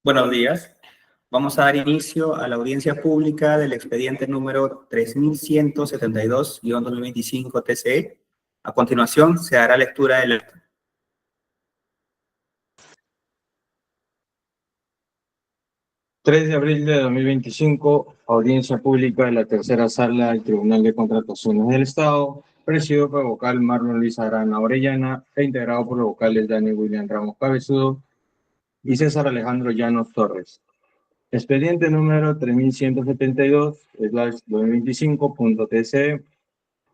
Buenos días. Vamos a dar inicio a la audiencia pública del expediente número 3172-2025 TCE. A continuación, se hará lectura del acta. De abril de 2025, audiencia pública de la tercera sala del Tribunal de Contrataciones del Estado, presidido por el vocal Marlon Luis Arana Orellana e integrado por los vocales Dani William Ramos Cabezudo y César Alejandro Llanos Torres. Expediente número 3172/2025.tce,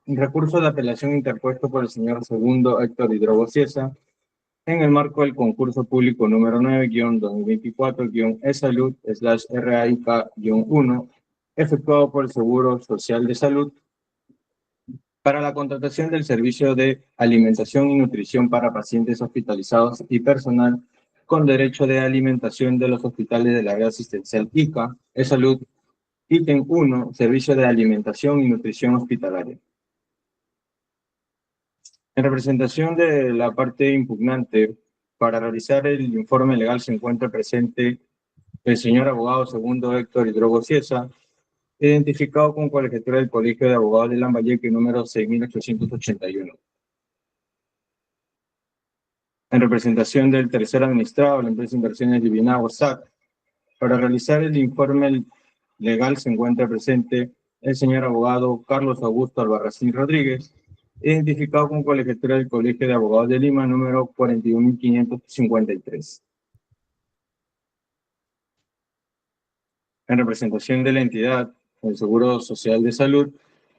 recurso de apelación interpuesto por el señor segundo Héctor Hidrogo Cieza, en el marco del concurso público número 9-2024-eSalud/RAIK-1, efectuado por el Seguro Social de Salud para la contratación del servicio de alimentación y nutrición para pacientes hospitalizados y personal con derecho de alimentación de los hospitales de la red asistencial ICA, eSalud, ítem 1, servicio de alimentación y nutrición hospitalaria. En representación de la parte impugnante, para realizar el informe legal se encuentra presente el señor abogado segundo Héctor Hidrogo Cieza, identificado con colegiatura del Colegio de Abogados de Lambayeque número 6881. En representación del tercer administrado, la empresa Inversiones Divinagua SAC, para realizar el informe legal se encuentra presente el señor abogado Carlos Augusto Albarracín Rodríguez, identificado con colegiatura del Colegio de Abogados de Lima número 41553. En representación de la entidad, el Seguro Social de Salud,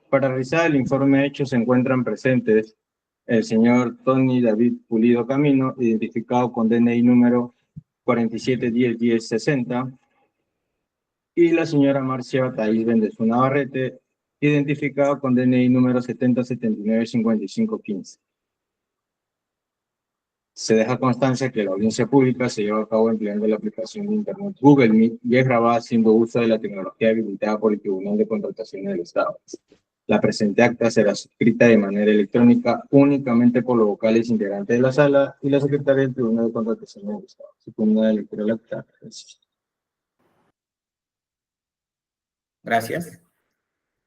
para realizar el informe hecho se encuentran presentes el señor Tony David Pulido Camino, identificado con DNI número 47101060, y la señora Marcia Thais Bendezú Navarrete, identificado con DNI número 70795515. Se deja constancia que la audiencia pública se lleva a cabo empleando la aplicación de Internet Google Meet y es grabada haciendo uso de la tecnología habilitada por el Tribunal de Contrataciones del Estado. La presente acta será suscrita de manera electrónica únicamente por los vocales integrantes de la sala y la secretaria del Tribunal de Contrataciones del Estado. Segunda de lectura del acta. Gracias.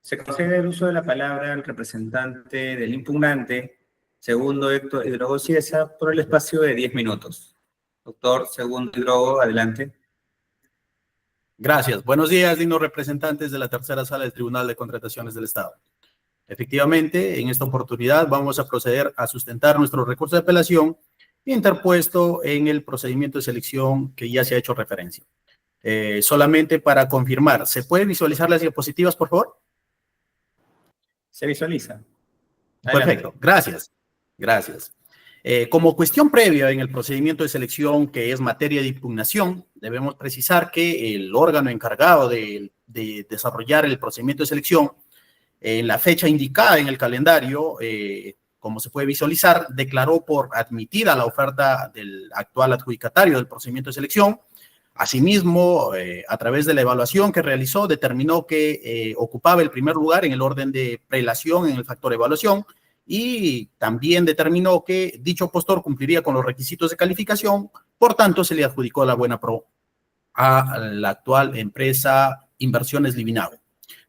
Se concede el uso de la palabra al representante del impugnante, segundo Héctor Hidrogo Cieza, por el espacio de 10 minutos. Doctor segundo Hidrogo, adelante. Gracias. Buenos días, dignos representantes de la tercera sala del Tribunal de Contrataciones del Estado. Efectivamente, en esta oportunidad vamos a proceder a sustentar nuestro recurso de apelación interpuesto en el procedimiento de selección que ya se ha hecho referencia. Solamente para confirmar, ¿se pueden visualizar las diapositivas, por favor? Se visualiza. Adelante. Perfecto, gracias. Gracias. Como cuestión previa en el procedimiento de selección, que es materia de impugnación, debemos precisar que el órgano encargado de desarrollar el procedimiento de selección, en la fecha indicada en el calendario, como se puede visualizar, declaró por admitida la oferta del actual adjudicatario del procedimiento de selección. Asimismo, a través de la evaluación que realizó, determinó que ocupaba el primer lugar en el orden de prelación en el factor evaluación y también determinó que dicho postor cumpliría con los requisitos de calificación, por tanto se le adjudicó la buena pro a la actual empresa Inversiones Divinagua.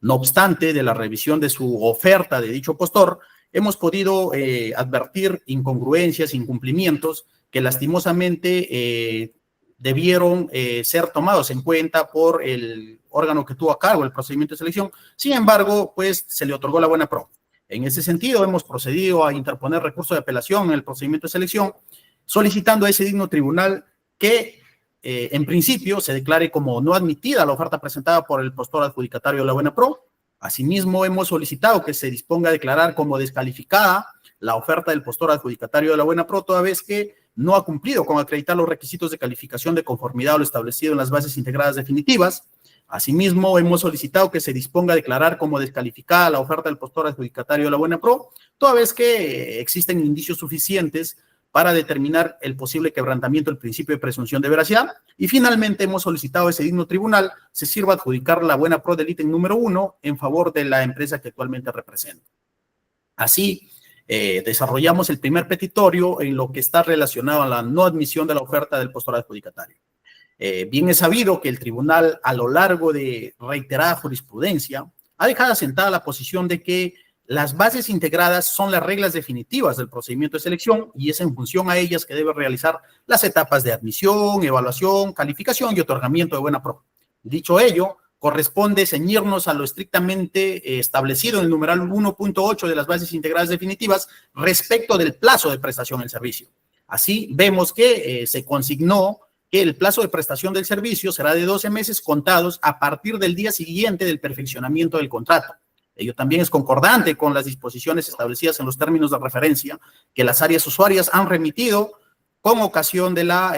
No obstante, de la revisión de su oferta de dicho postor, hemos podido advertir incongruencias, incumplimientos que lastimosamente debieron ser tomados en cuenta por el órgano que tuvo a cargo el procedimiento de selección. Sin embargo, pues se le otorgó la buena pro. En ese sentido, hemos procedido a interponer recurso de apelación en el procedimiento de selección, solicitando a ese digno tribunal que en principio se declare como no admitida la oferta presentada por el postor adjudicatario de la buena pro. Asimismo, hemos solicitado que se disponga a declarar como descalificada la oferta del postor adjudicatario de la buena pro, toda vez que no ha cumplido con acreditar los requisitos de calificación de conformidad a lo establecido en las bases integradas definitivas. Asimismo, hemos solicitado que se disponga a declarar como descalificada la oferta del postor adjudicatario de la buena pro, toda vez que existen indicios suficientes para determinar el posible quebrantamiento del principio de presunción de veracidad. Y finalmente hemos solicitado a ese digno tribunal se sirva adjudicar la buena pro del ítem número 1 en favor de la empresa que actualmente representa. Así, desarrollamos el primer petitorio en lo que está relacionado a la no admisión de la oferta del postor adjudicatario. Bien es sabido que el tribunal, a lo largo de reiterada jurisprudencia, ha dejado asentada la posición de que las bases integradas son las reglas definitivas del procedimiento de selección y es en función a ellas que debe realizar las etapas de admisión, evaluación, calificación y otorgamiento de buena prueba. Dicho ello, corresponde ceñirnos a lo estrictamente establecido en el numeral 1.8 de las bases integradas definitivas respecto del plazo de prestación del servicio. Así, vemos que se consignó que el plazo de prestación del servicio será de 12 meses contados a partir del día siguiente del perfeccionamiento del contrato. Ello también es concordante con las disposiciones establecidas en los términos de referencia que las áreas usuarias han remitido con ocasión de la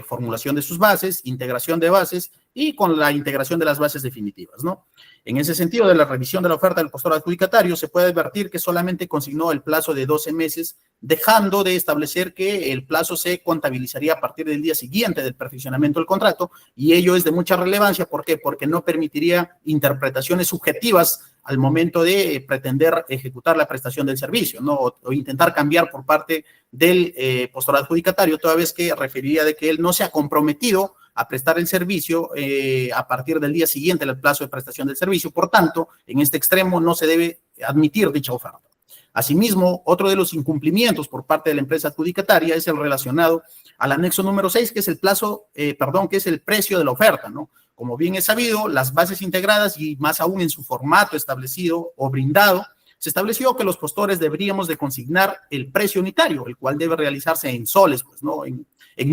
formulación de sus bases, integración de bases y con la integración de las bases definitivas, ¿no? En ese sentido, de la revisión de la oferta del postor adjudicatario, se puede advertir que solamente consignó el plazo de 12 meses, dejando de establecer que el plazo se contabilizaría a partir del día siguiente del perfeccionamiento del contrato, y ello es de mucha relevancia. ¿Por qué? Porque no permitiría interpretaciones subjetivas al momento de pretender ejecutar la prestación del servicio, ¿no? O intentar cambiar por parte del postor adjudicatario, toda vez que referiría de que él no se ha comprometido a prestar el servicio a partir del día siguiente del plazo de prestación del servicio. Por tanto, en este extremo no se debe admitir dicha oferta. Asimismo, otro de los incumplimientos por parte de la empresa adjudicataria es el relacionado al anexo número 6, que es el que es el precio de la oferta, ¿no? Como bien es sabido, las bases integradas y más aún en su formato establecido o brindado, se estableció que los postores deberíamos de consignar el precio unitario, el cual debe realizarse en soles, pues, ¿no? En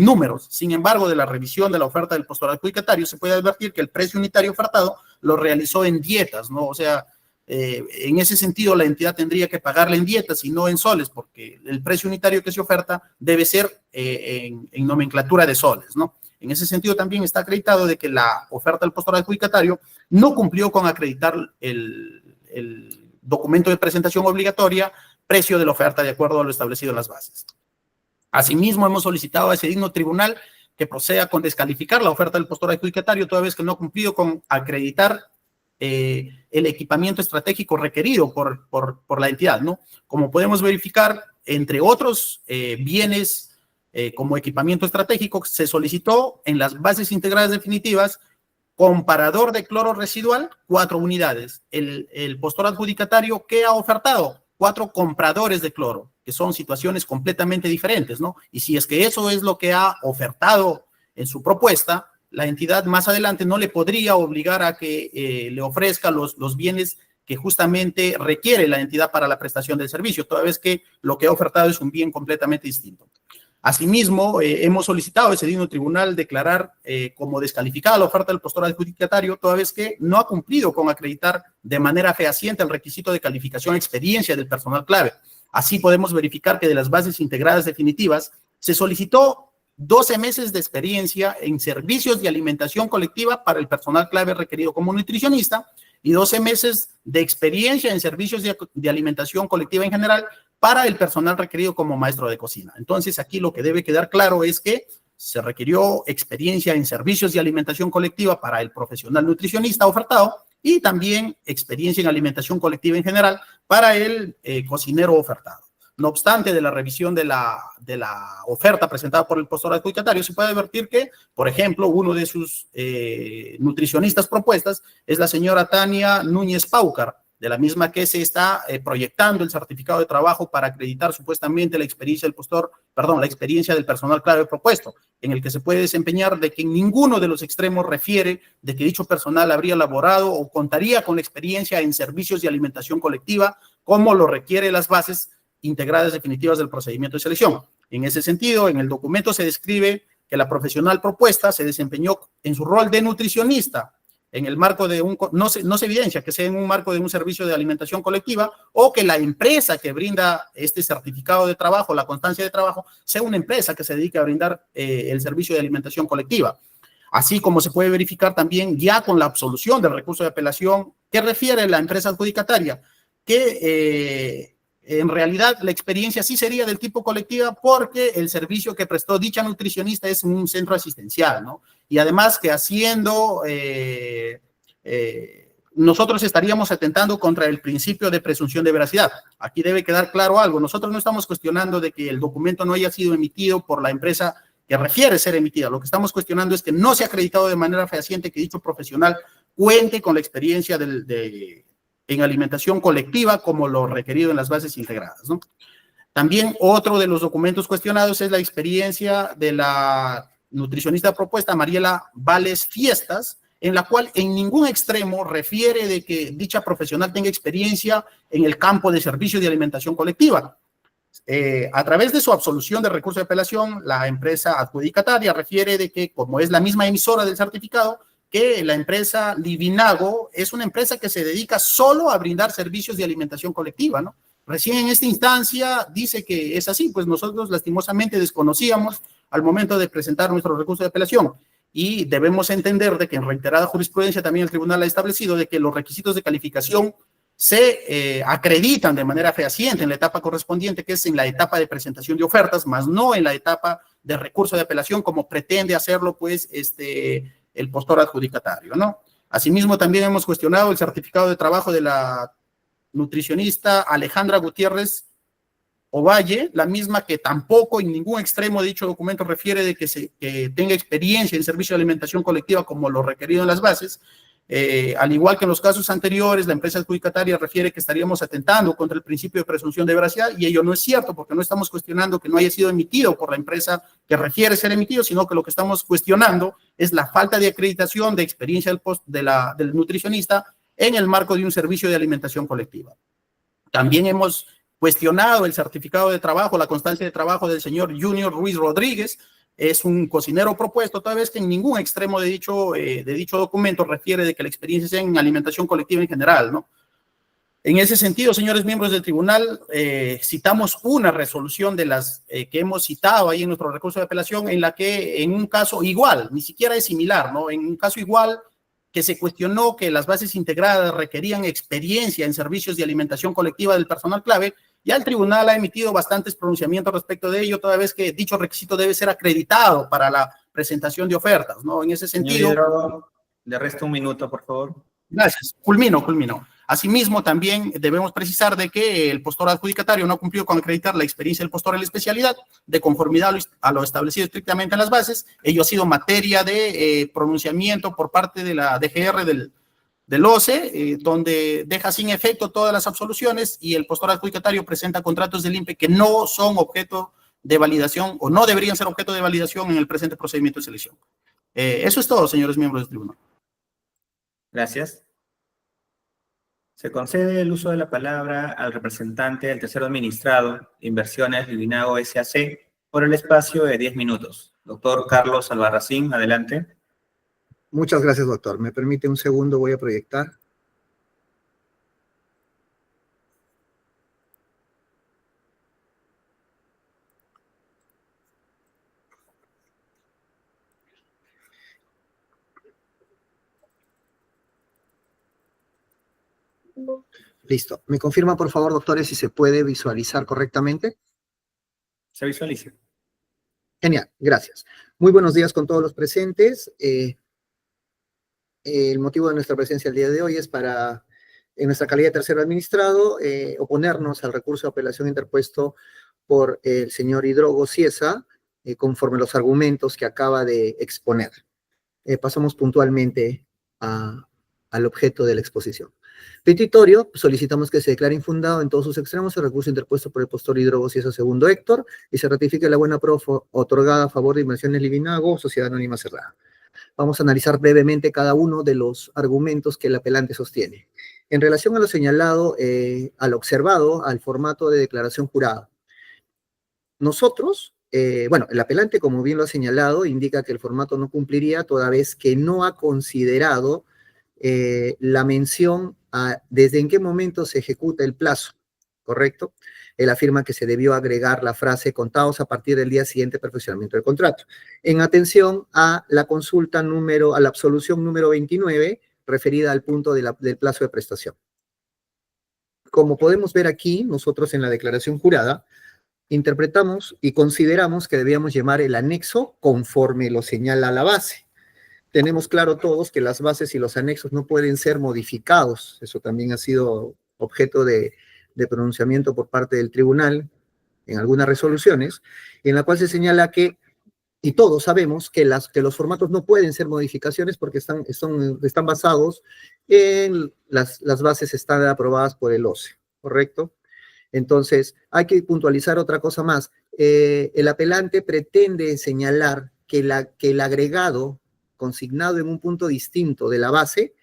números. Sin embargo, de la revisión de la oferta del postor adjudicatario se puede advertir que el precio unitario ofertado lo realizó en dietas, ¿no? O sea, en ese sentido la entidad tendría que pagarle en dietas y no en soles, porque el precio unitario que se oferta debe ser en nomenclatura de soles, ¿no? En ese sentido también está acreditado de que la oferta del postor adjudicatario no cumplió con acreditar el documento de presentación obligatoria, precio de la oferta de acuerdo a lo establecido en las bases. Asimismo, hemos solicitado a ese digno tribunal que proceda con descalificar la oferta del postor adjudicatario, toda vez que no ha cumplido con acreditar el equipamiento estratégico requerido por la entidad, ¿no? Como podemos verificar, entre otros bienes como equipamiento estratégico, se solicitó en las bases integradas definitivas comparador de cloro residual, 4 unidades. El postor adjudicatario, ¿qué ha ofertado? 4 compradores de cloro, que son situaciones completamente diferentes, ¿no? Y si es que eso es lo que ha ofertado en su propuesta, la entidad más adelante no le podría obligar a que le ofrezca los bienes que justamente requiere la entidad para la prestación del servicio, toda vez que lo que ha ofertado es un bien completamente distinto. Asimismo, hemos solicitado a ese digno tribunal declarar como descalificada la oferta del postor adjudicatario, toda vez que no ha cumplido con acreditar de manera fehaciente el requisito de calificación e experiencia del personal clave. Así podemos verificar que de las bases integradas definitivas se solicitó 12 meses de experiencia en servicios de alimentación colectiva para el personal clave requerido como nutricionista y 12 meses de experiencia en servicios de alimentación colectiva en general para el personal requerido como maestro de cocina. Entonces, aquí lo que debe quedar claro es que se requirió experiencia en servicios de alimentación colectiva para el profesional nutricionista ofertado y también experiencia en alimentación colectiva en general para el cocinero ofertado. No obstante, de la revisión de la oferta presentada por el postor adjudicatario, se puede advertir que, por ejemplo, uno de sus nutricionistas propuestas es la señora Tania Núñez Paucar, de la misma que se está proyectando el certificado de trabajo para acreditar supuestamente la experiencia del personal clave propuesto, en el que se puede desempeñar de que en ninguno de los extremos refiere de que dicho personal habría laborado o contaría con la experiencia en servicios de alimentación colectiva, como lo requiere las bases integradas definitivas del procedimiento de selección. En ese sentido, en el documento se describe que la profesional propuesta se desempeñó en su rol de nutricionista en el marco de no se evidencia que sea en un marco de un servicio de alimentación colectiva o que la empresa que brinda este certificado de trabajo, la constancia de trabajo, sea una empresa que se dedique a brindar el servicio de alimentación colectiva. Así como se puede verificar también ya con la absolución del recurso de apelación que refiere la empresa adjudicataria, que en realidad la experiencia sí sería del tipo colectiva porque el servicio que prestó dicha nutricionista es un centro asistencial, ¿no? Y además que haciendo, nosotros estaríamos atentando contra el principio de presunción de veracidad. Aquí debe quedar claro algo. Nosotros no estamos cuestionando de que el documento no haya sido emitido por la empresa que refiere ser emitida. Lo que estamos cuestionando es que no se ha acreditado de manera fehaciente que dicho profesional cuente con la experiencia en alimentación colectiva como lo requerido en las bases integradas, ¿no? También otro de los documentos cuestionados es la experiencia de la nutricionista propuesta, Mariela Vales Fiestas, en la cual en ningún extremo refiere de que dicha profesional tenga experiencia en el campo de servicio de alimentación colectiva. A través de su absolución de recurso de apelación, la empresa adjudicataria refiere de que, como es la misma emisora del certificado, que la empresa Livinago es una empresa que se dedica solo a brindar servicios de alimentación colectiva, ¿no? Recién en esta instancia dice que es así, pues nosotros lastimosamente desconocíamos al momento de presentar nuestro recurso de apelación y debemos entender de que en reiterada jurisprudencia también el tribunal ha establecido de que los requisitos de calificación se acreditan de manera fehaciente en la etapa correspondiente, que es en la etapa de presentación de ofertas, más no en la etapa de recurso de apelación, como pretende hacerlo, pues, el postor adjudicatario, ¿no? Asimismo, también hemos cuestionado el certificado de trabajo de la nutricionista Alejandra Gutiérrez Ovalle, la misma que tampoco en ningún extremo de dicho documento refiere de que tenga experiencia en servicio de alimentación colectiva como lo requerido en las bases. Al igual que en los casos anteriores, la empresa adjudicataria refiere que estaríamos atentando contra el principio de presunción de veracidad, y ello no es cierto, porque no estamos cuestionando que no haya sido emitido por la empresa que refiere ser emitido, sino que lo que estamos cuestionando es la falta de acreditación de experiencia del nutricionista en el marco de un servicio de alimentación colectiva. También hemos cuestionado el certificado de trabajo, la constancia de trabajo del señor Junior Ruiz Rodríguez. Es un cocinero propuesto, toda vez que en ningún extremo de dicho documento refiere de que la experiencia sea en alimentación colectiva en general, ¿no? En ese sentido, señores miembros del tribunal, citamos una resolución de las que hemos citado ahí en nuestro recurso de apelación, en la que en un caso igual, ni siquiera es similar, ¿no? En un caso igual, que se cuestionó que las bases integradas requerían experiencia en servicios de alimentación colectiva del personal clave. Ya el tribunal ha emitido bastantes pronunciamientos respecto de ello, toda vez que dicho requisito debe ser acreditado para la presentación de ofertas, ¿no? En ese sentido... Señor, le resta un minuto, por favor. Gracias. Culmino. Asimismo, también debemos precisar de que el postor adjudicatario no ha cumplido con acreditar la experiencia del postor en la especialidad de conformidad a lo establecido estrictamente en las bases. Ello ha sido materia de pronunciamiento por parte de la DGR del OCE, donde deja sin efecto todas las absoluciones y el postor adjudicatario presenta contratos del INPE que no son objeto de validación o no deberían ser objeto de validación en el presente procedimiento de selección. Eso es todo, señores miembros del tribunal. Gracias. Se concede el uso de la palabra al representante del tercero administrado, Inversiones Livinago S.A.C., por el espacio de 10 minutos. Doctor Carlos Albarracín, adelante. Muchas gracias, doctor. ¿Me permite un segundo? Voy a proyectar. Listo. ¿Me confirma, por favor, doctores, si se puede visualizar correctamente? Se visualiza. Genial, gracias. Muy buenos días con todos los presentes. El motivo de nuestra presencia el día de hoy es para, en nuestra calidad de tercero administrado, oponernos al recurso de apelación interpuesto por el señor Hidrogo Ciesa, conforme los argumentos que acaba de exponer. Pasamos puntualmente al objeto de la exposición. Petitorio, solicitamos que se declare infundado en todos sus extremos el recurso interpuesto por el postor Hidrogo Ciesa segundo Héctor y se ratifique la buena pro otorgada a favor de Inversiones Livinago, Sociedad Anónima Cerrada. Vamos a analizar brevemente cada uno de los argumentos que el apelante sostiene. En relación a lo señalado, al observado, al formato de declaración jurada, nosotros, el apelante, como bien lo ha señalado, indica que el formato no cumpliría toda vez que no ha considerado la mención a desde en qué momento se ejecuta el plazo, ¿correcto? Él afirma que se debió agregar la frase contados a partir del día siguiente perfeccionamiento del contrato. En atención a la consulta a la absolución número 29, referida al punto del plazo de prestación. Como podemos ver aquí, nosotros en la declaración jurada, interpretamos y consideramos que debíamos llamar el anexo conforme lo señala la base. Tenemos claro todos que las bases y los anexos no pueden ser modificados. Eso también ha sido objeto de pronunciamiento por parte del tribunal en algunas resoluciones, en la cual se señala que y todos sabemos que los formatos no pueden ser modificaciones porque están basados en las bases están aprobadas por el OCE, ¿correcto? Entonces, hay que puntualizar otra cosa más. El apelante pretende señalar que el agregado consignado en un punto distinto de la base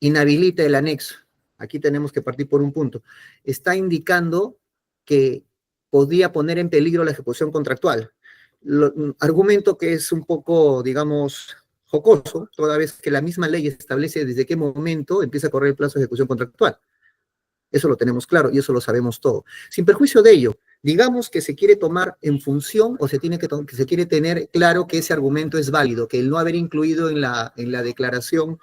inhabilita el anexo. Aquí tenemos que partir por un punto. Está indicando que podría poner en peligro la ejecución contractual. Argumento que es un poco, digamos, jocoso, toda vez que la misma ley establece desde qué momento empieza a correr el plazo de ejecución contractual. Eso lo tenemos claro y eso lo sabemos todo. Sin perjuicio de ello, digamos que se quiere tomar en función o se quiere tener claro que ese argumento es válido, que el no haber incluido en la declaración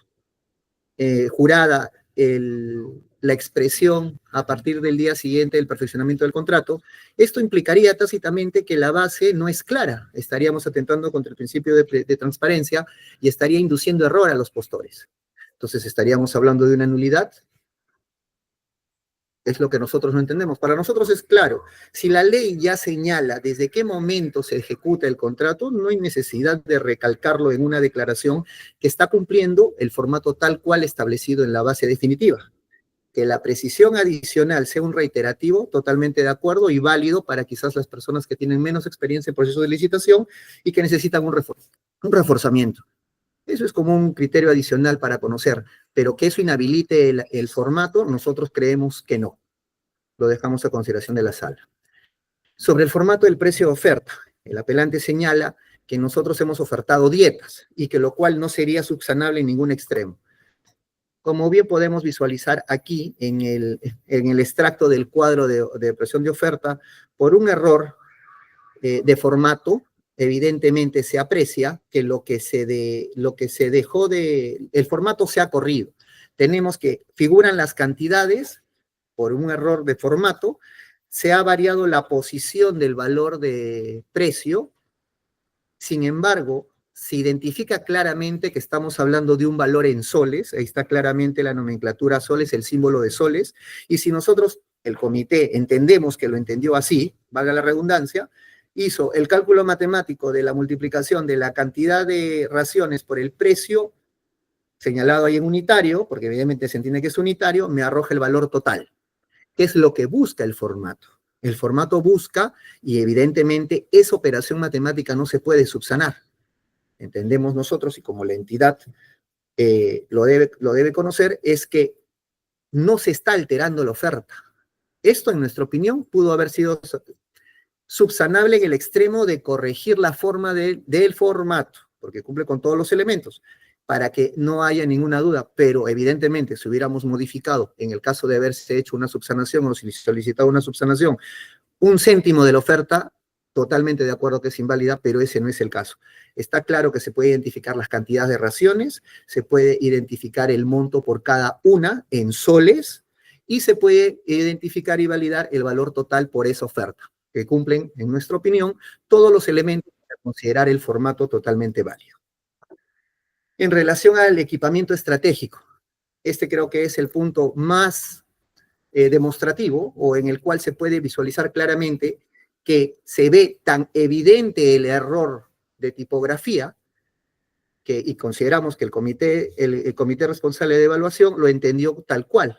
jurada la expresión a partir del día siguiente del perfeccionamiento del contrato, esto implicaría tácitamente que la base no es clara. Estaríamos atentando contra el principio de transparencia y estaría induciendo error a los postores. Entonces estaríamos hablando de una nulidad. Es lo que nosotros no entendemos. Para nosotros es claro, si la ley ya señala desde qué momento se ejecuta el contrato, no hay necesidad de recalcarlo en una declaración que está cumpliendo el formato tal cual establecido en la base definitiva. Que la precisión adicional sea un reiterativo, totalmente de acuerdo y válido para quizás las personas que tienen menos experiencia en procesos de licitación y que necesitan un reforzamiento. Eso es como un criterio adicional para conocer, pero que eso inhabilite el formato, nosotros creemos que no. Lo dejamos a consideración de la sala. Sobre el formato del precio de oferta, el apelante señala que nosotros hemos ofertado dietas y que lo cual no sería subsanable en ningún extremo. Como bien podemos visualizar aquí en el extracto del cuadro de presión de oferta, por un error de formato, evidentemente se aprecia que el formato se ha corrido. Tenemos que figuran las cantidades, por un error de formato, se ha variado la posición del valor de precio, sin embargo, se identifica claramente que estamos hablando de un valor en soles, ahí está claramente la nomenclatura soles, el símbolo de soles, y si nosotros, el comité, entendemos que lo entendió así, valga la redundancia, hizo el cálculo matemático de la multiplicación de la cantidad de raciones por el precio señalado ahí en unitario, porque evidentemente se entiende que es unitario, me arroja el valor total. ¿Qué es lo que busca el formato? El formato busca, y evidentemente esa operación matemática no se puede subsanar. Entendemos nosotros, y como la entidad lo debe conocer, es que no se está alterando la oferta. Esto, en nuestra opinión, pudo haber sido subsanable en el extremo de corregir la forma del formato, porque cumple con todos los elementos, para que no haya ninguna duda, pero evidentemente si hubiéramos modificado, en el caso de haberse hecho una subsanación o solicitado una subsanación, 1 céntimo de la oferta, totalmente de acuerdo que es inválida, pero ese no es el caso. Está claro que se puede identificar las cantidades de raciones, se puede identificar el monto por cada una en soles, y se puede identificar y validar el valor total por esa oferta, que cumplen, en nuestra opinión, todos los elementos para considerar el formato totalmente válido. En relación al equipamiento estratégico, este creo que es el punto más demostrativo o en el cual se puede visualizar claramente que se ve tan evidente el error de tipografía y consideramos que el comité responsable de evaluación lo entendió tal cual.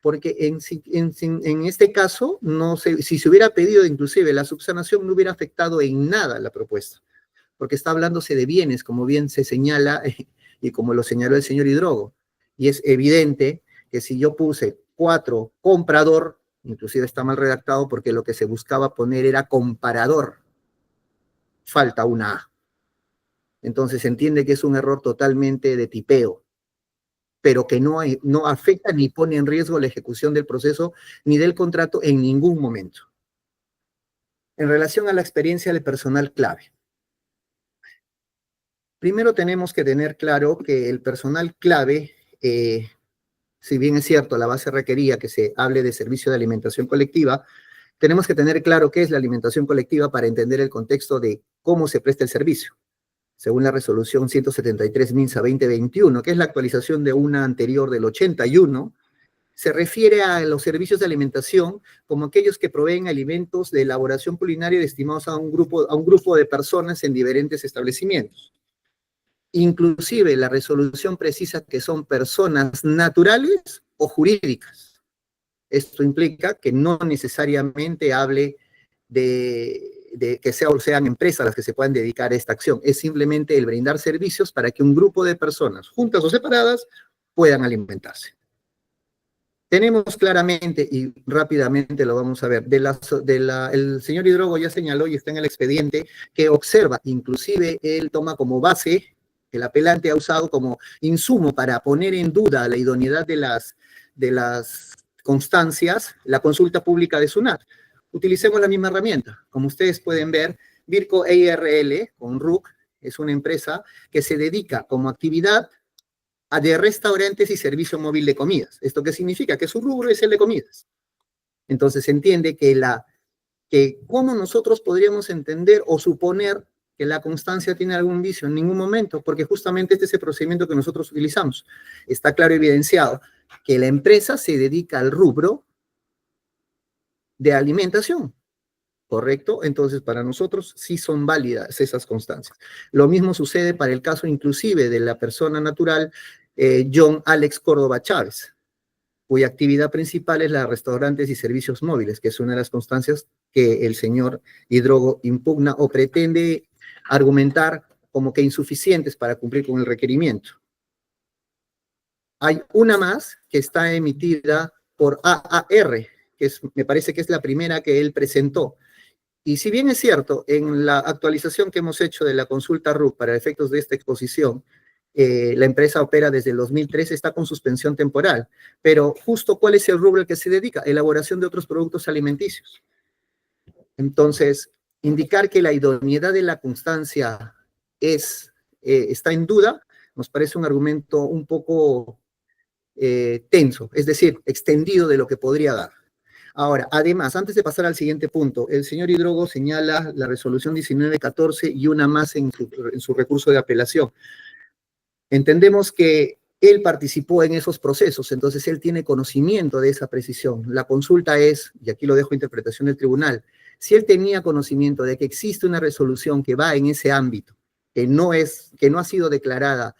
Porque en este caso, si se hubiera pedido inclusive la subsanación, no hubiera afectado en nada la propuesta, porque está hablándose de bienes, como bien se señala y como lo señaló el señor Hidrogo. Y es evidente que si yo puse 4 comprador, inclusive está mal redactado porque lo que se buscaba poner era comparador. Falta una A. Entonces se entiende que es un error totalmente de tipeo, pero que no afecta ni pone en riesgo la ejecución del proceso ni del contrato en ningún momento. En relación a la experiencia del personal clave. Primero tenemos que tener claro que el personal clave, si bien es cierto, la base requería que se hable de servicio de alimentación colectiva, tenemos que tener claro qué es la alimentación colectiva para entender el contexto de cómo se presta el servicio. Según la resolución 173 MINSA 2021, que es la actualización de una anterior del 81, se refiere a los servicios de alimentación como aquellos que proveen alimentos de elaboración culinaria destinados a un grupo de personas en diferentes establecimientos. Inclusive la resolución precisa que son personas naturales o jurídicas. Esto implica que no necesariamente hable de que sean empresas las que se puedan dedicar a esta acción. Es simplemente el brindar servicios para que un grupo de personas, juntas o separadas, puedan alimentarse. Tenemos claramente, y rápidamente lo vamos a ver, el señor Hidrogo ya señaló y está en el expediente, que observa, inclusive él toma como base, el apelante ha usado como insumo para poner en duda la idoneidad de las constancias, la consulta pública de SUNAT. Utilicemos la misma herramienta. Como ustedes pueden ver, Virco EIRL, con RUC, es una empresa que se dedica como actividad de restaurantes y servicio móvil de comidas. ¿Esto qué significa? Que su rubro es el de comidas. Entonces se entiende que cómo nosotros podríamos entender o suponer que la constancia tiene algún vicio en ningún momento, porque justamente este es el procedimiento que nosotros utilizamos. Está claro evidenciado que la empresa se dedica al rubro de alimentación, ¿correcto? Entonces, para nosotros sí son válidas esas constancias. Lo mismo sucede para el caso inclusive de la persona natural John Alex Córdoba Chávez, cuya actividad principal es la de restaurantes y servicios móviles, que es una de las constancias que el señor Hidrogo impugna o pretende argumentar como que insuficientes para cumplir con el requerimiento. Hay una más que está emitida por AAR, que me parece que es la primera que él presentó. Y si bien es cierto, en la actualización que hemos hecho de la consulta RUC para efectos de esta exposición, la empresa opera desde el 2013, está con suspensión temporal. Pero justo, ¿cuál es el rubro al que se dedica? Elaboración de otros productos alimenticios. Entonces, indicar que la idoneidad de la constancia está en duda, nos parece un argumento un poco tenso, es decir, extendido de lo que podría dar. Ahora, además, antes de pasar al siguiente punto, el señor Hidrogo señala la resolución 1914 y una más en su recurso de apelación. Entendemos que él participó en esos procesos, entonces él tiene conocimiento de esa precisión. La consulta es, y aquí lo dejo a interpretación del tribunal, si él tenía conocimiento de que existe una resolución que va en ese ámbito, que no ha sido declarada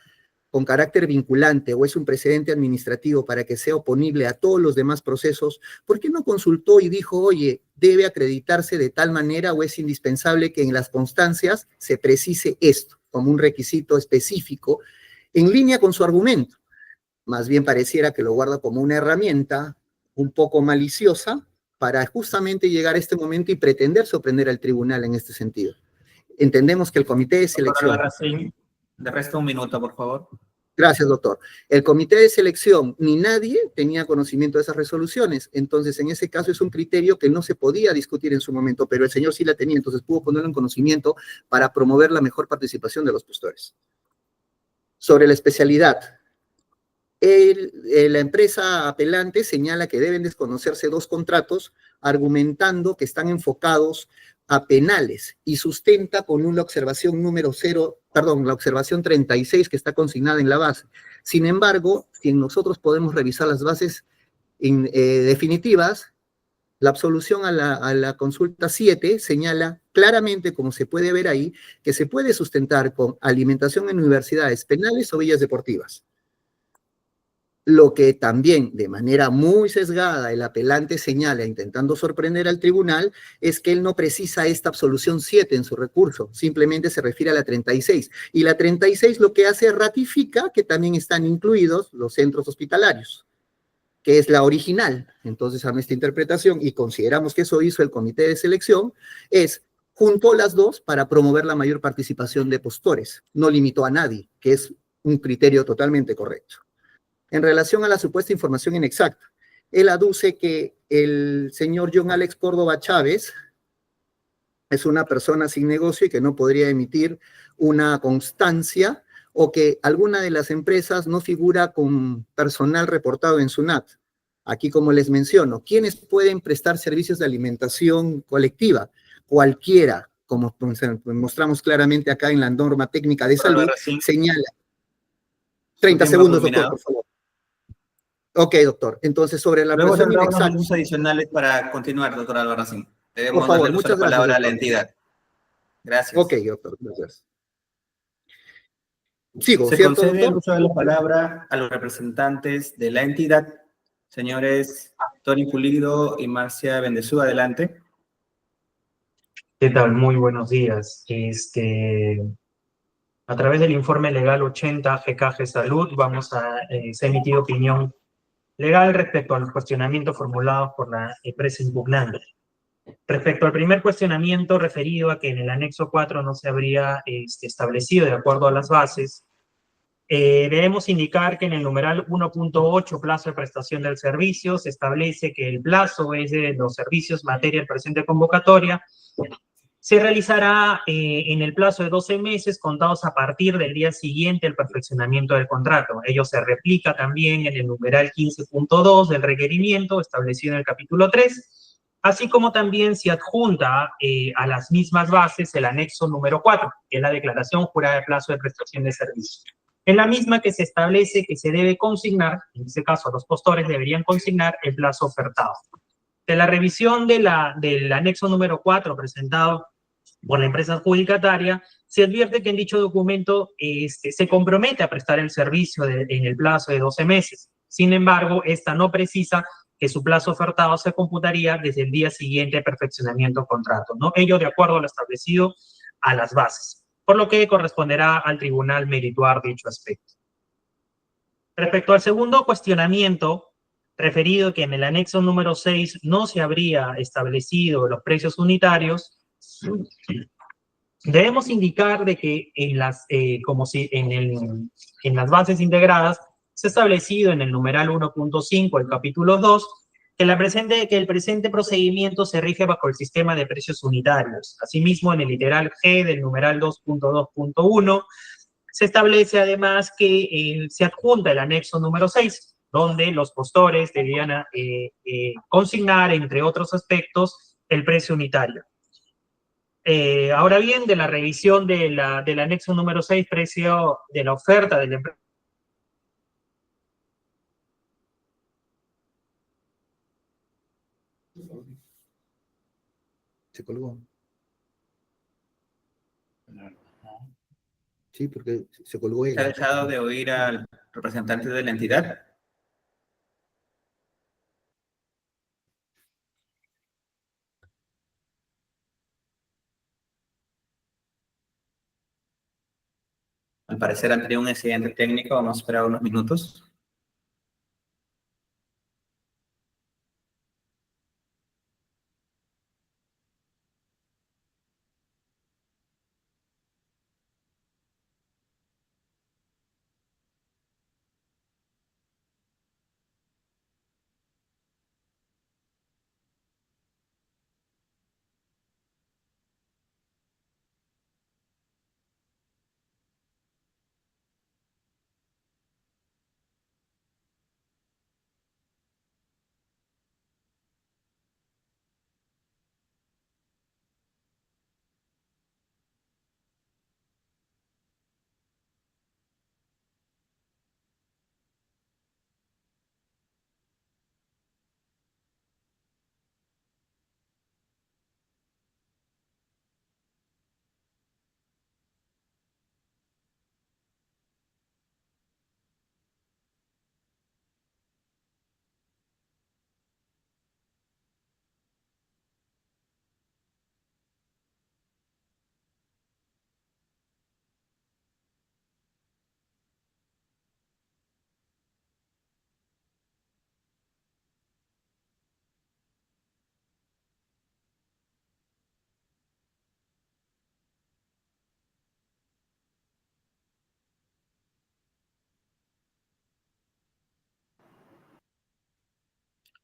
con carácter vinculante o es un precedente administrativo para que sea oponible a todos los demás procesos, ¿por qué no consultó y dijo, oye, debe acreditarse de tal manera o es indispensable que en las constancias se precise esto como un requisito específico en línea con su argumento? Más bien pareciera que lo guarda como una herramienta un poco maliciosa para justamente llegar a este momento y pretender sorprender al tribunal en este sentido. Entendemos que el comité de selección... De resto, un minuto, por favor. Gracias, doctor. El comité de selección ni nadie tenía conocimiento de esas resoluciones. Entonces, en ese caso es un criterio que no se podía discutir en su momento, pero el señor sí la tenía, entonces pudo ponerlo en conocimiento para promover la mejor participación de los postores. Sobre la especialidad, la empresa apelante señala que deben desconocerse dos contratos, argumentando que están enfocados a penales y sustenta con una observación la observación 36 que está consignada en la base. Sin embargo, si nosotros podemos revisar las bases definitivas, la absolución a la consulta 7 señala claramente, como se puede ver ahí, que se puede sustentar con alimentación en universidades, penales o villas deportivas. Lo que también, de manera muy sesgada, el apelante señala, intentando sorprender al tribunal, es que él no precisa esta absolución 7 en su recurso, simplemente se refiere a la 36. Y la 36 lo que hace es ratifica que también están incluidos los centros hospitalarios, que es la original. Entonces, a nuestra interpretación, y consideramos que eso hizo el comité de selección, juntó las dos para promover la mayor participación de postores. No limitó a nadie, que es un criterio totalmente correcto. En relación a la supuesta información inexacta, él aduce que el señor John Alex Córdoba Chávez es una persona sin negocio y que no podría emitir una constancia o que alguna de las empresas no figura con personal reportado en SUNAT. Aquí, como les menciono, ¿quiénes pueden prestar servicios de alimentación colectiva? Cualquiera, como mostramos claramente acá en la norma técnica de salud, señala. 30 segundos, doctor, por favor. Ok, doctor. Entonces, sobre la Luego presión tendrá unos inexacta, minutos adicionales para continuar, doctor Albarracín. por Debemos favor, darle uso muchas de la gracias, palabra a la doctor. entidad. Gracias. Ok, doctor, gracias. Sigo, Se ¿cierto, concede el doctor? uso de la palabra a los representantes de la entidad. Señores Tony Pulido y Marcia Bendezú, adelante. ¿Qué tal? Muy buenos días. A través del informe legal 80 GKG Salud se ha emitido opinión legal respecto a los cuestionamientos formulados por la empresa impugnante. Respecto al primer cuestionamiento referido a que en el anexo 4 no se habría establecido de acuerdo a las bases, debemos indicar que en el numeral 1.8, plazo de prestación del servicio, se establece que el plazo es de los servicios materia del presente convocatoria, se realizará en el plazo de 12 meses contados a partir del día siguiente al perfeccionamiento del contrato. Ello se replica también en el numeral 15.2 del requerimiento establecido en el capítulo 3, así como también se adjunta a las mismas bases el anexo número 4, que es la declaración jurada de plazo de prestación de servicio. En la misma que se establece que se debe consignar, en este caso los postores deberían consignar el plazo ofertado. De la revisión del anexo número 4 presentado por la empresa adjudicataria, se advierte que en dicho documento se compromete a prestar el servicio en el plazo de 12 meses. Sin embargo, esta no precisa que su plazo ofertado se computaría desde el día siguiente de perfeccionamiento del contrato, ¿no? Ello de acuerdo a lo establecido a las bases, por lo que corresponderá al tribunal merituar dicho aspecto. Respecto al segundo cuestionamiento, referido que en el anexo número 6 no se habría establecido los precios unitarios, debemos indicar de que en las bases integradas se ha establecido en el numeral 1.5 del capítulo 2 que el presente procedimiento se rige bajo el sistema de precios unitarios. Asimismo, en el literal G del numeral 2.2.1 se establece además que se adjunta el anexo número 6, donde los postores debían consignar, entre otros aspectos, el precio unitario. Ahora bien, de la revisión del anexo número 6, precio de la oferta de la empresa. Se colgó. Sí, porque se colgó ¿Se ha él. dejado de oír al representante de la entidad? Al parecer han tenido un incidente técnico, vamos a esperar unos minutos.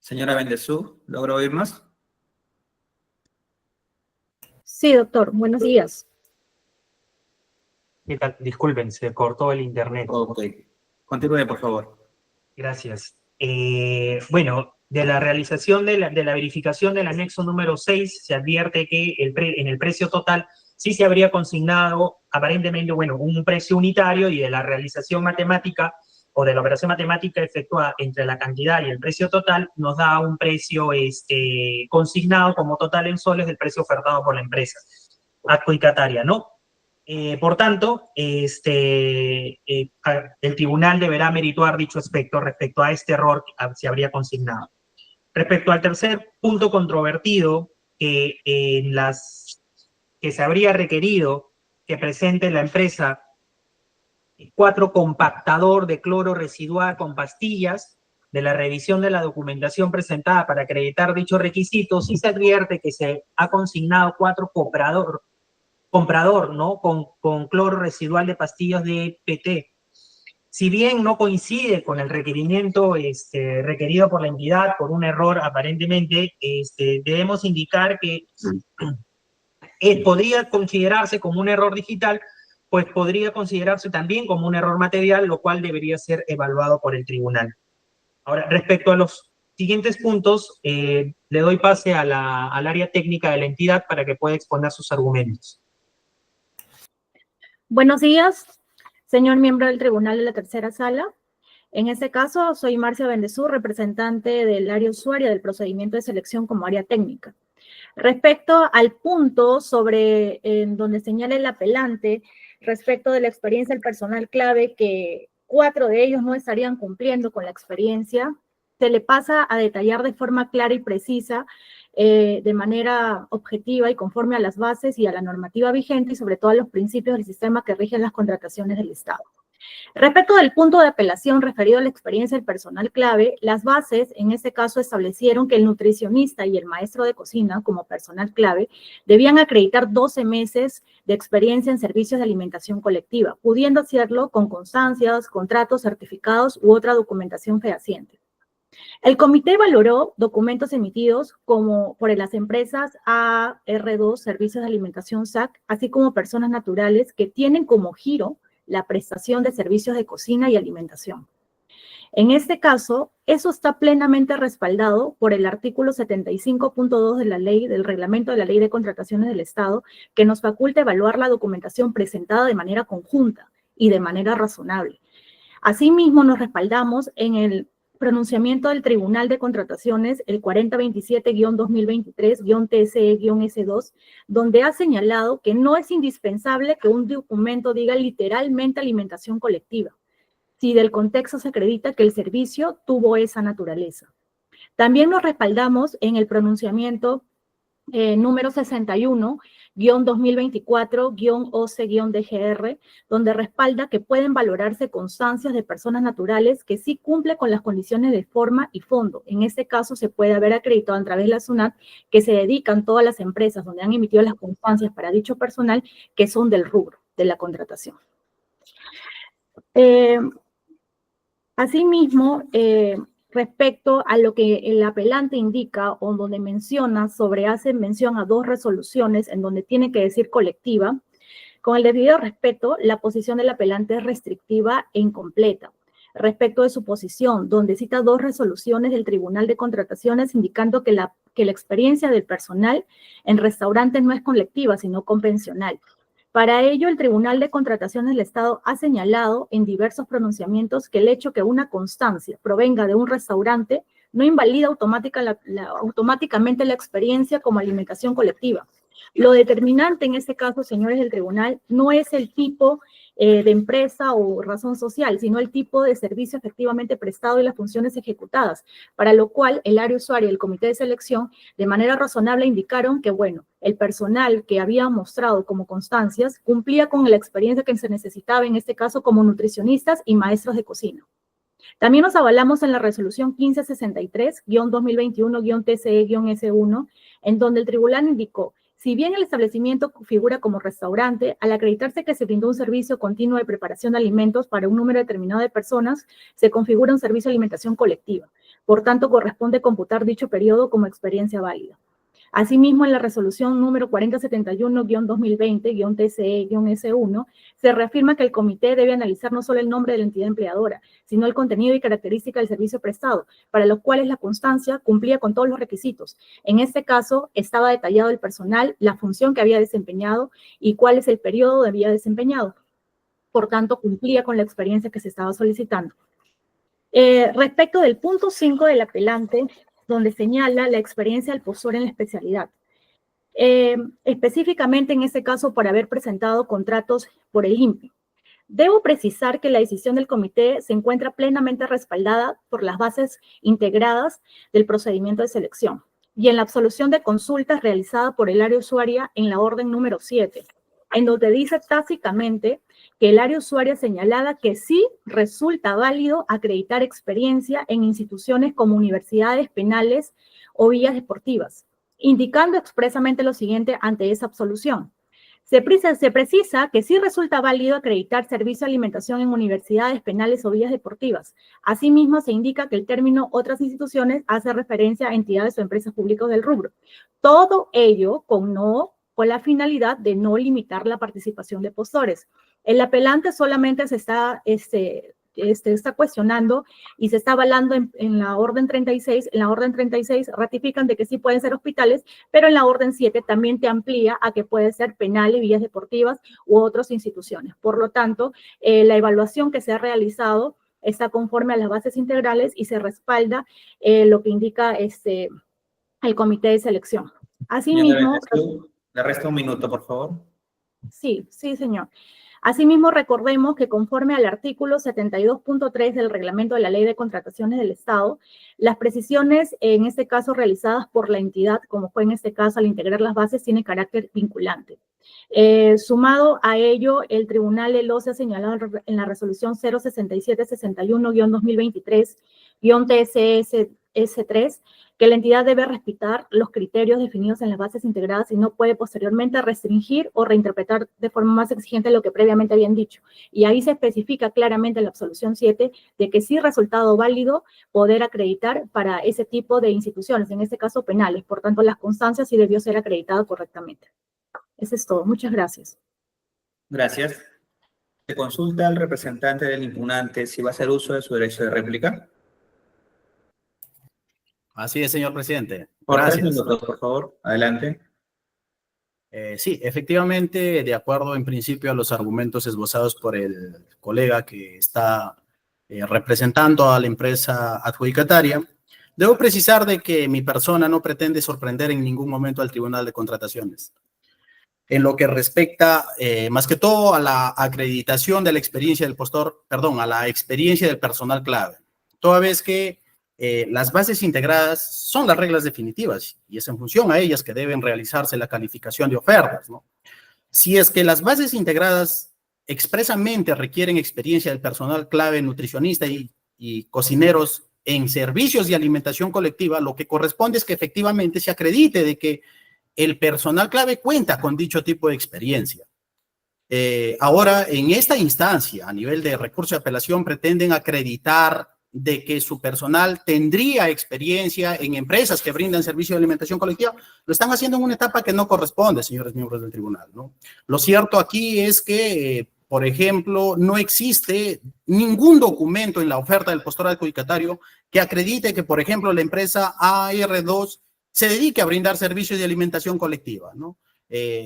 Señora Bendezú, ¿logro oírnos? Sí, doctor. Buenos días. Disculpen, se cortó el internet. Ok. Continúe, por favor. Gracias. Bueno, de la realización de la verificación del anexo número 6, se advierte que en el precio total sí se habría consignado aparentemente, bueno, un precio unitario, y de la realización matemática o de la operación matemática efectuada entre la cantidad y el precio total, nos da un precio consignado como total en soles del precio ofertado por la empresa adjudicataria, ¿no? Por tanto, el tribunal deberá merituar dicho aspecto respecto a este error que se habría consignado. Respecto al tercer punto controvertido, que se habría requerido que presente la empresa 4 compactador de cloro residual con pastillas, de la revisión de la documentación presentada para acreditar dichos requisitos, sí se advierte que se ha consignado 4 comprador, ¿no? Con cloro residual de pastillas de PT. Si bien no coincide con el requerimiento requerido por la entidad por un error aparentemente, debemos indicar que podría considerarse como un error digital, pues podría considerarse también como un error material, lo cual debería ser evaluado por el tribunal. Ahora, respecto a los siguientes puntos, le doy pase al área técnica de la entidad para que pueda exponer sus argumentos. Buenos días, señor miembro del Tribunal de la Tercera Sala. En este caso, soy Marcia Bendezur, representante del área usuaria del procedimiento de selección como área técnica. Respecto al punto sobre donde señala el apelante, respecto de la experiencia del personal clave, que 4 de ellos no estarían cumpliendo con la experiencia, se le pasa a detallar de forma clara y precisa, de manera objetiva y conforme a las bases y a la normativa vigente y sobre todo a los principios del sistema que rigen las contrataciones del Estado. Respecto del punto de apelación referido a la experiencia del personal clave, las bases en este caso establecieron que el nutricionista y el maestro de cocina como personal clave debían acreditar 12 meses de experiencia en servicios de alimentación colectiva, pudiendo hacerlo con constancias, contratos, certificados u otra documentación fehaciente. El comité valoró documentos emitidos como por las empresas AR2, Servicios de Alimentación SAC, así como personas naturales que tienen como giro la prestación de servicios de cocina y alimentación. En este caso, eso está plenamente respaldado por el artículo 75.2 de la ley, del reglamento de la Ley de Contrataciones del Estado, que nos faculta evaluar la documentación presentada de manera conjunta y de manera razonable. Asimismo, nos respaldamos en el pronunciamiento del Tribunal de Contrataciones, el 4027-2023-TSE-S2, donde ha señalado que no es indispensable que un documento diga literalmente alimentación colectiva, si del contexto se acredita que el servicio tuvo esa naturaleza. También nos respaldamos en el pronunciamiento número 61-2024-OCE-DGR, donde respalda que pueden valorarse constancias de personas naturales que sí cumplen con las condiciones de forma y fondo. En este caso se puede haber acreditado a través de la SUNAT que se dedican todas las empresas donde han emitido las constancias para dicho personal que son del rubro de la contratación. Asimismo, respecto a lo que el apelante indica o donde menciona hace mención a 2 resoluciones en donde tiene que decir colectiva, con el debido respeto, la posición del apelante es restrictiva e incompleta. Respecto de su posición, donde cita 2 resoluciones del Tribunal de Contrataciones indicando que la experiencia del personal en restaurantes no es colectiva, sino convencional. Para ello, el Tribunal de Contrataciones del Estado ha señalado en diversos pronunciamientos que el hecho que una constancia provenga de un restaurante no invalida automáticamente la experiencia como alimentación colectiva. Lo determinante en este caso, señores del tribunal, no es el tipo de empresa o razón social, sino el tipo de servicio efectivamente prestado y las funciones ejecutadas, para lo cual el área usuaria y el comité de selección de manera razonable indicaron que, bueno, el personal que había mostrado como constancias cumplía con la experiencia que se necesitaba, en este caso como nutricionistas y maestros de cocina. También nos avalamos en la resolución 1563-2021-TCE-S1, en donde el tribunal indicó: si bien el establecimiento figura como restaurante, al acreditarse que se brindó un servicio continuo de preparación de alimentos para un número determinado de personas, se configura un servicio de alimentación colectiva. Por tanto, corresponde computar dicho periodo como experiencia válida. Asimismo, en la resolución número 4071-2020-TCE-S1, se reafirma que el comité debe analizar no solo el nombre de la entidad empleadora, sino el contenido y característica del servicio prestado, para los cuales la constancia cumplía con todos los requisitos. En este caso, estaba detallado el personal, la función que había desempeñado y cuál es el periodo que había desempeñado. Por tanto, cumplía con la experiencia que se estaba solicitando. Respecto del punto 5 del apelante, donde señala la experiencia del postor en la especialidad. Específicamente en este caso por haber presentado contratos por el INPI. Debo precisar que la decisión del comité se encuentra plenamente respaldada por las bases integradas del procedimiento de selección y en la absolución de consultas realizada por el área usuaria en la orden número 7, en donde dice tácitamente que el área usuaria señalaba que sí resulta válido acreditar experiencia en instituciones como universidades, penales o villas deportivas, indicando expresamente lo siguiente ante esa absolución. Se precisa que sí resulta válido acreditar servicio de alimentación en universidades, penales o villas deportivas. Asimismo, se indica que el término otras instituciones hace referencia a entidades o empresas públicas del rubro. Todo ello con la finalidad de no limitar la participación de postores. El apelante solamente se está cuestionando y se está avalando en la orden 36. En la orden 36 ratifican de que sí pueden ser hospitales, pero en la orden 7 también te amplía a que puede ser penales, villas deportivas u otras instituciones. Por lo tanto, la evaluación que se ha realizado está conforme a las bases integrales y se respalda lo que indica el comité de selección. Asimismo, le resta un minuto, por favor. Sí, señor. Asimismo, recordemos que conforme al artículo 72.3 del reglamento de la Ley de Contrataciones del Estado, las precisiones, en este caso realizadas por la entidad, como fue en este caso al integrar las bases, tienen carácter vinculante. Sumado a ello, el Tribunal de Los ha señalado en la resolución 06761-2023-TSS-3 que la entidad debe respetar los criterios definidos en las bases integradas y no puede posteriormente restringir o reinterpretar de forma más exigente lo que previamente habían dicho. Y ahí se especifica claramente en la absolución 7 de que sí resultado válido poder acreditar para ese tipo de instituciones, en este caso penales. Por tanto, las constancias sí debió ser acreditado correctamente. Eso es todo. Muchas gracias. Gracias. Se consulta al representante del impugnante si va a hacer uso de su derecho de réplica. Así es, señor presidente. Por 3 Gracias. minutos, por favor. Adelante. Sí, efectivamente, de acuerdo en principio a los argumentos esbozados por el colega que está representando a la empresa adjudicataria, debo precisar de que mi persona no pretende sorprender en ningún momento al Tribunal de Contrataciones. En lo que respecta, más que todo, a la acreditación de la experiencia del postor, perdón, a la experiencia del personal clave. Toda vez que las bases integradas son las reglas definitivas y es en función a ellas que deben realizarse la calificación de ofertas, ¿no? Si es que las bases integradas expresamente requieren experiencia del personal clave nutricionista y cocineros en servicios de alimentación colectiva, lo que corresponde es que efectivamente se acredite de que el personal clave cuenta con dicho tipo de experiencia. Ahora, en esta instancia, a nivel de recurso de apelación, pretenden acreditar de que su personal tendría experiencia en empresas que brindan servicio de alimentación colectiva. Lo están haciendo en una etapa que no corresponde, señores miembros del tribunal, ¿no? Lo cierto aquí es que, por ejemplo, no existe ningún documento en la oferta del postor adjudicatario que acredite que, por ejemplo, la empresa AR2 se dedique a brindar servicios de alimentación colectiva, ¿no?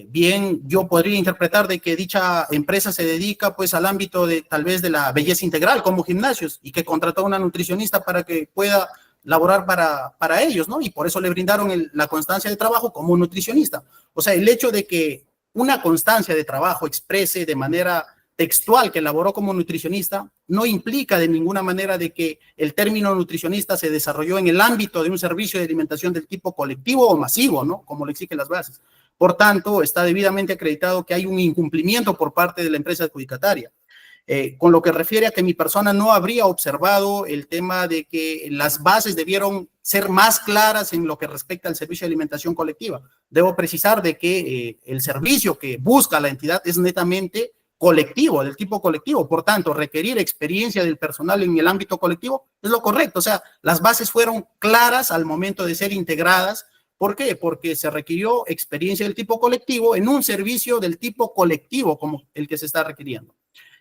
Bien, yo podría interpretar de que dicha empresa se dedica pues al ámbito de tal vez de la belleza integral como gimnasios y que contrató a una nutricionista para que pueda laborar para ellos, ¿no? Y por eso le brindaron la constancia de trabajo como nutricionista. O sea, el hecho de que una constancia de trabajo exprese de manera textual que laboró como nutricionista no implica de ninguna manera de que el término nutricionista se desarrolló en el ámbito de un servicio de alimentación del tipo colectivo o masivo, ¿no? Como lo exigen las bases. Por tanto, está debidamente acreditado que hay un incumplimiento por parte de la empresa adjudicataria. Con lo que refiere a que mi persona no habría observado el tema de que las bases debieron ser más claras en lo que respecta al servicio de alimentación colectiva. Debo precisar de que el servicio que busca la entidad es netamente colectivo, del tipo colectivo. Por tanto, requerir experiencia del personal en el ámbito colectivo es lo correcto. O sea, las bases fueron claras al momento de ser integradas. ¿Por qué? Porque se requirió experiencia del tipo colectivo en un servicio del tipo colectivo como el que se está requiriendo.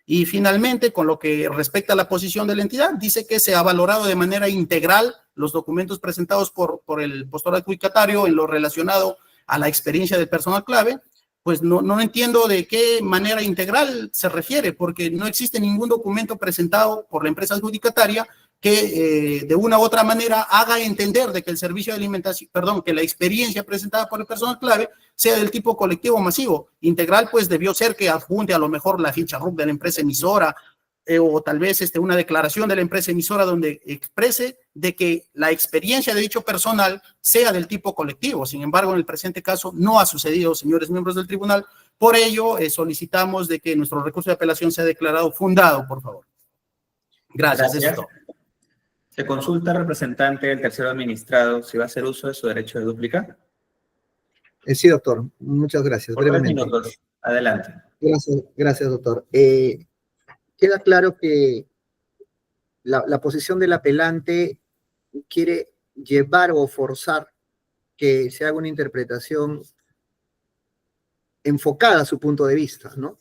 Y finalmente, con lo que respecta a la posición de la entidad, dice que se ha valorado de manera integral los documentos presentados por el postor adjudicatario en lo relacionado a la experiencia del personal clave, pues no entiendo de qué manera integral se refiere, porque no existe ningún documento presentado por la empresa adjudicataria que de una u otra manera haga entender de que el servicio de alimentación, perdón, que la experiencia presentada por el personal clave sea del tipo colectivo masivo. Integral, pues debió ser que adjunte a lo mejor la ficha RUC de la empresa emisora, o tal vez una declaración de la empresa emisora donde exprese de que la experiencia de dicho personal sea del tipo colectivo. Sin embargo, en el presente caso no ha sucedido, señores miembros del tribunal. Por ello, solicitamos de que nuestro recurso de apelación sea declarado fundado, por favor. Gracias. Eso es todo. Se consulta al representante del tercero administrado si va a hacer uso de su derecho de dúplica. Sí, doctor. Muchas gracias. Por 3 Brevemente. minutos. Adelante. Gracias, doctor. Queda claro que la posición del apelante quiere llevar o forzar que se haga una interpretación enfocada a su punto de vista, ¿no?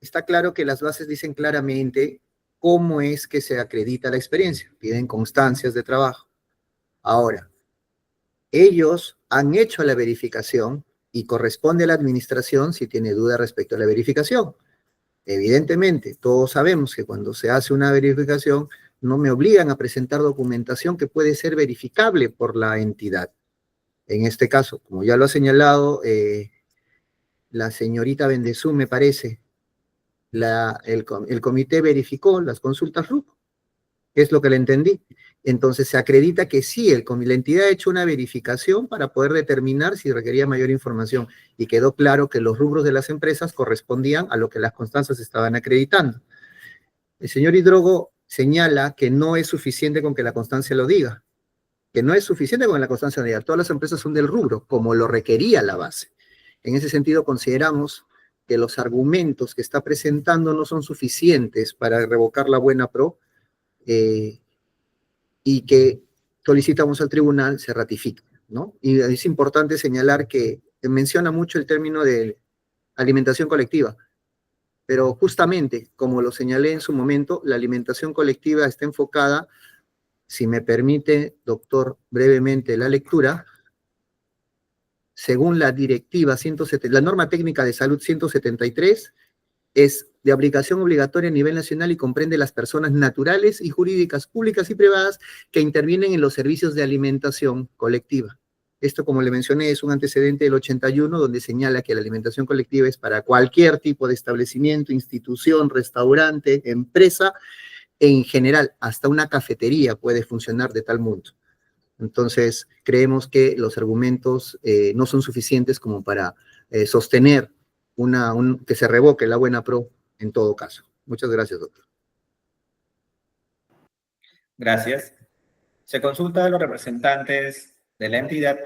Está claro que las bases dicen claramente cómo es que se acredita la experiencia. Piden constancias de trabajo. Ahora, ellos han hecho la verificación y corresponde a la administración si tiene duda respecto a la verificación. Evidentemente, todos sabemos que cuando se hace una verificación no me obligan a presentar documentación que puede ser verificable por la entidad. En este caso, como ya lo ha señalado la señorita Bendezú, me parece, el comité verificó las consultas RUC, que es lo que le entendí. Entonces se acredita que sí, la entidad ha hecho una verificación para poder determinar si requería mayor información y quedó claro que los rubros de las empresas correspondían a lo que las constancias estaban acreditando. El señor Hidrogo señala que no es suficiente con que la constancia lo diga, que no es suficiente con que la constancia lo diga. Todas las empresas son del rubro, como lo requería la base. En ese sentido, consideramos que los argumentos que está presentando no son suficientes para revocar la buena pro, y que solicitamos al tribunal se ratifique, ¿no? Y es importante señalar que menciona mucho el término de alimentación colectiva, pero justamente, como lo señalé en su momento, la alimentación colectiva está enfocada, si me permite, doctor, brevemente la lectura, según la directiva 170, la norma técnica de salud 173, es de aplicación obligatoria a nivel nacional y comprende las personas naturales y jurídicas públicas y privadas que intervienen en los servicios de alimentación colectiva. Esto, como le mencioné, es un antecedente del 81, donde señala que la alimentación colectiva es para cualquier tipo de establecimiento, institución, restaurante, empresa, en general, hasta una cafetería puede funcionar de tal monto. Entonces, creemos que los argumentos no son suficientes como para sostener que se revoque la buena pro en todo caso. Muchas gracias, doctor. Gracias. Se consulta a los representantes de la entidad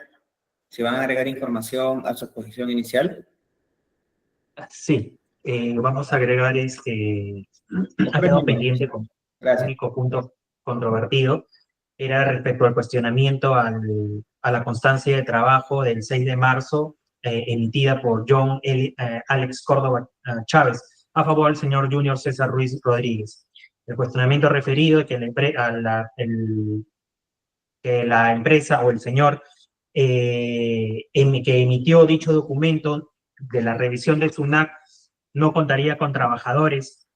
si van a agregar información a su exposición inicial. Sí, vamos a agregar ha quedado pendiente con el único punto controvertido, era respecto al cuestionamiento a la constancia de trabajo del 6 de marzo emitida por John Alex Córdoba Chávez a favor del señor Junior César Ruiz Rodríguez. El cuestionamiento referido es que la empresa o el señor que emitió dicho documento de la revisión del SUNAT no contaría con trabajadores.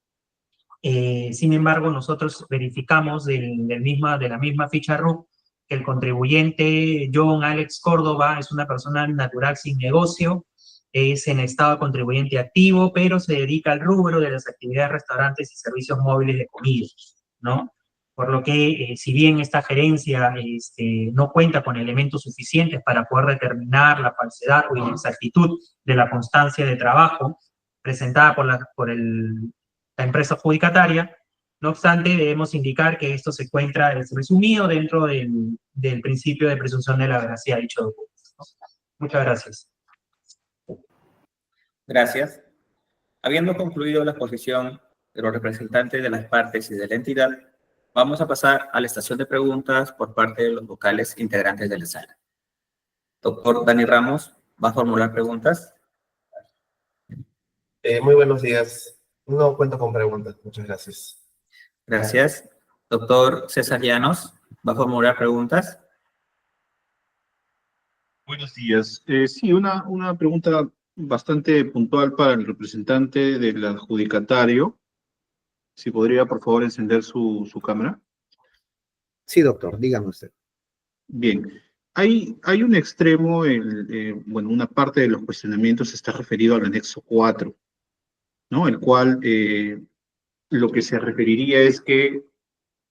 Sin embargo, nosotros verificamos de la misma ficha RUC que el contribuyente John Alex Córdoba es una persona natural sin negocio, es en estado de contribuyente activo, pero se dedica al rubro de las actividades, restaurantes y servicios móviles de comida, ¿no? Por lo que, si bien esta gerencia no cuenta con elementos suficientes para poder determinar la falsedad o inexactitud de la constancia de trabajo presentada por la empresa adjudicataria, no obstante, debemos indicar que esto se encuentra resumido dentro del principio de presunción de la veracidad de dicho documento. Muchas gracias. Gracias. Habiendo concluido la exposición de los representantes de las partes y de la entidad, vamos a pasar a la estación de preguntas por parte de los vocales integrantes de la sala. Doctor Dani Ramos, ¿va a formular preguntas? Muy buenos días. No cuento con preguntas. Muchas gracias. Gracias. Doctor César Llanos, ¿va a formular preguntas? Buenos días. Sí, una pregunta bastante puntual para el representante del adjudicatario. Si podría, por favor, encender su cámara. Sí, doctor, dígame usted. Bien. Hay un extremo, bueno, una parte de los cuestionamientos está referido al anexo 4, ¿no? El cual lo que se referiría es que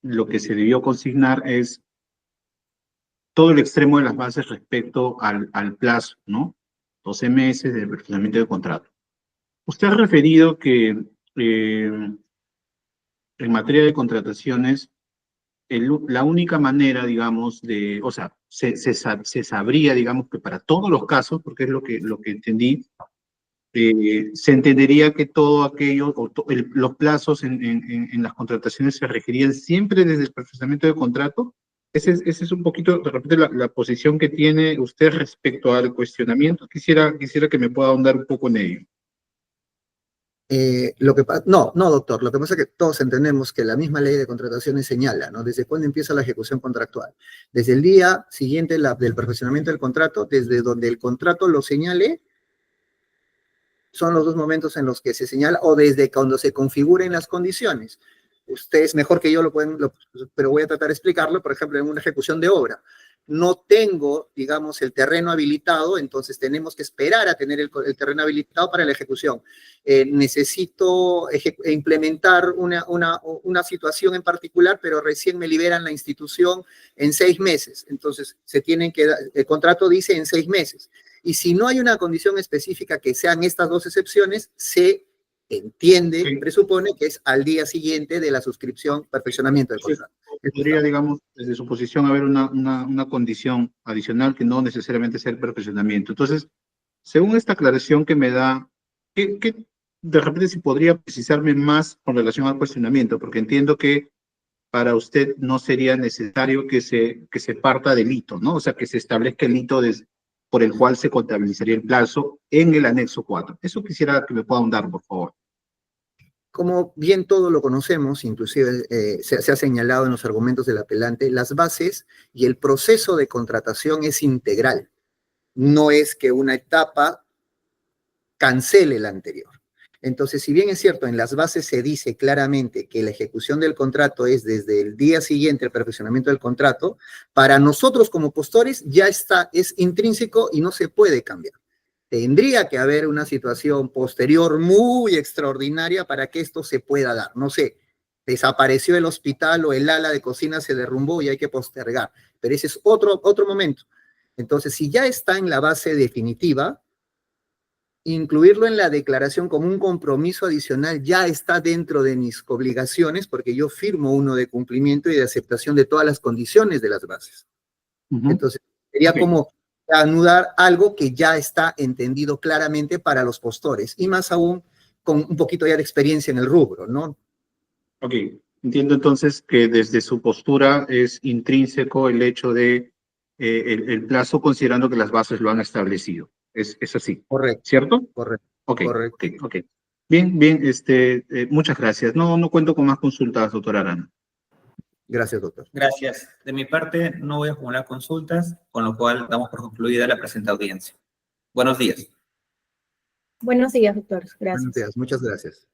lo que se debió consignar es todo el extremo de las bases respecto al plazo, ¿no? 12 meses de perfeccionamiento del contrato. Usted ha referido que en materia de contrataciones, la única manera, digamos, o sea, se sabría, digamos, que para todos los casos, porque es lo que entendí, se entendería que todo aquello, los plazos en las contrataciones se requerían siempre desde el perfeccionamiento del contrato. Ese es un poquito, de repente, la posición que tiene usted respecto al cuestionamiento. Quisiera que me pueda ahondar un poco en ello. No, doctor, lo que pasa es que todos entendemos que la misma ley de contrataciones señala, ¿no? Desde cuándo empieza la ejecución contractual. Desde el día siguiente del perfeccionamiento del contrato, desde donde el contrato lo señale, son los dos momentos en los que se señala, o desde cuando se configuren las condiciones. Ustedes mejor que yo pero voy a tratar de explicarlo, por ejemplo, en una ejecución de obra. No tengo, digamos, el terreno habilitado, entonces tenemos que esperar a tener el terreno habilitado para la ejecución. Necesito implementar una situación en particular, pero recién me liberan la institución en 6 meses. Entonces, el contrato dice en 6 meses. Y si no hay una condición específica que sean estas dos excepciones, se entiende, Sí. presupone que es al día siguiente de la suscripción, perfeccionamiento del contrato. Podría, digamos, desde su posición haber una condición adicional que no necesariamente sea el perfeccionamiento. Entonces, según esta aclaración que me da, de repente si podría precisarme más con relación al cuestionamiento, porque entiendo que para usted no sería necesario que se parta del hito, ¿no? O sea, que se establezca el hito por el cual se contabilizaría el plazo en el anexo 4. Eso quisiera que me pueda ahondar, por favor. Como bien todo lo conocemos, inclusive se ha señalado en los argumentos del apelante, las bases y el proceso de contratación es integral. No es que una etapa cancele la anterior. Entonces, si bien es cierto, en las bases se dice claramente que la ejecución del contrato es desde el día siguiente al perfeccionamiento del contrato, para nosotros como postores ya es intrínseco y no se puede cambiar. Tendría que haber una situación posterior muy extraordinaria para que esto se pueda dar. No sé, desapareció el hospital o el ala de cocina se derrumbó y hay que postergar, pero ese es otro momento. Entonces, si ya está en la base definitiva, incluirlo en la declaración como un compromiso adicional ya está dentro de mis obligaciones porque yo firmo uno de cumplimiento y de aceptación de todas las condiciones de las bases. Entonces, sería como anudar algo que ya está entendido claramente para los postores y más aún con un poquito ya de experiencia en el rubro, ¿no? Ok, entiendo entonces que desde su postura es intrínseco el hecho de el plazo considerando que las bases lo han establecido. Es así, Correcto, ¿cierto? correcto. Ok, Correcto. ok. Bien, muchas gracias. No cuento con más consultas, doctora Arana. Gracias, doctor. Gracias. De mi parte, no voy a acumular consultas, con lo cual damos por concluida la presente audiencia. Buenos días. Buenos días, doctor. Gracias. Buenos días, muchas gracias.